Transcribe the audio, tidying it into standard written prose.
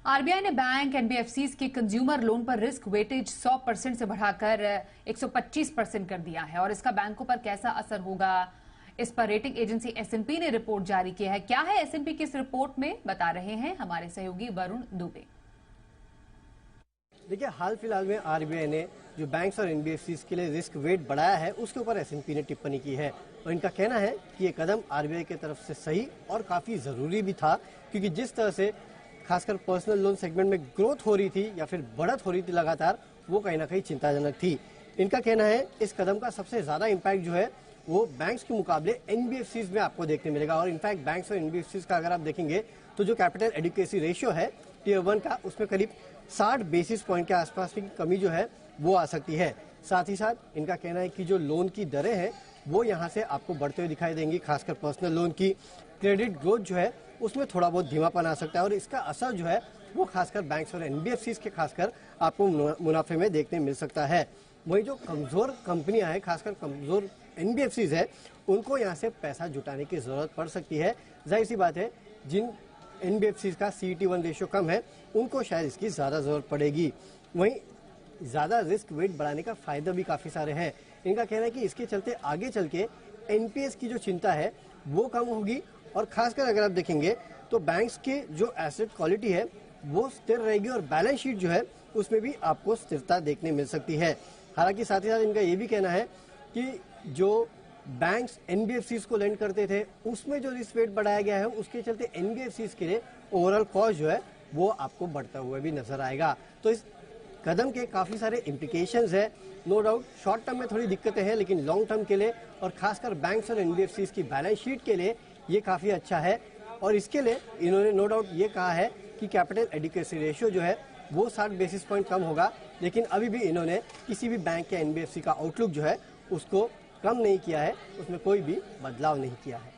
RBI ने bank NBFCs के consumer loan पर रिस्क वेटेज 100% से बढ़ाकर 125% कर दिया है और इसका बैंकों पर कैसा असर होगा, इस पर रेटिंग एजेंसी एसएनपी ने रिपोर्ट जारी की है। क्या है एसएनपी की इस रिपोर्ट में, बता रहे हैं हमारे सहयोगी वरुण दुबे। देखिए, हाल फिलहाल में आरबीआई ने जो बैंक्स और एनबीएफसीज के लिए रिस्क वेट बढ़ाया है उसके ऊपर एसएनपी ने टिप्पणी की है और इनका कहना है कि ये कदम आरबीआई की तरफ से सही और काफी जरूरी भी था, क्योंकि जिस तरह से खासकर पर्सनल लोन सेगमेंट में ग्रोथ हो रही थी या फिर बढ़त हो रही थी लगातार, वो कहीं ना कहीं चिंताजनक थी। इनका कहना है इस कदम का सबसे ज्यादा इम्पैक्ट जो है वो बैंक्स के मुकाबले एनबीएफसीज में आपको देखने मिलेगा और इनफैक्ट बैंक्स और एनबीएफसीज का अगर आप देखेंगे तो जो कैपिटल एडिक्वेसी रेशियो है टियर 1 का, उसमें करीब 60 बेसिस पॉइंट के आसपास की कमी जो है वो आ सकती है। साथ ही साथ इनका कहना है कि जो लोन की दरें हैं वो यहाँ से आपको बढ़ते हुए दिखाई देंगी। खासकर पर्सनल लोन की क्रेडिट ग्रोथ जो है उसमें थोड़ा बहुत धीमापन आ सकता है और इसका असर जो है वो खासकर बैंक्स और एनबीएफसीज के खासकर आपको मुनाफे में देखने मिल सकता है। वही जो कमजोर कंपनियां हैं, खासकर कमजोर एनबीएफसीज है, उनको यहाँ से पैसा जुटाने की जरूरत पड़ सकती है। जाहिर सी बात है, जिन एनबीएफसीज का CET1 रेशियो कम है उनको शायद इसकी ज्यादा जरूरत पड़ेगी। वहीं ज्यादा रिस्क वेट बढ़ाने का फायदा भी काफी सारे हैं। इनका कहना है कि इसके चलते आगे चल के एनपीएस की जो चिंता है वो कम होगी और खासकर अगर आप देखेंगे तो बैंक्स के जो एसेट क्वालिटी है वो स्थिर रहेगी और बैलेंस शीट जो है उसमें भी आपको स्थिरता देखने मिल सकती है। हालांकि साथ ही साथ इनका ये भी कहना है कि जो बैंक्स एनबीएफसीज को लेंड करते थे उसमें जो रिस्क वेट बढ़ाया गया है उसके चलते एनबीएफसीज के लिए ओवरऑल कॉस्ट जो है वो आपको बढ़ता हुआ भी नजर आएगा। तो इस कदम के काफी सारे इम्प्लीकेशंस है। नो डाउट शॉर्ट टर्म में थोड़ी दिक्कतें हैं, लेकिन लॉन्ग टर्म के लिए और खासकर बैंक्स और एनबीएफसीज की बैलेंस शीट के लिए ये काफी अच्छा है। और इसके लिए इन्होंने नो डाउट ये कहा है कि कैपिटल एडिक्वेसी रेशियो जो है वो 60 बेसिस पॉइंट कम होगा, लेकिन अभी भी इन्होंने किसी भी बैंक या एनबीएफसी का आउटलुक जो है उसको कम नहीं किया है, उसमें कोई भी बदलाव नहीं किया है।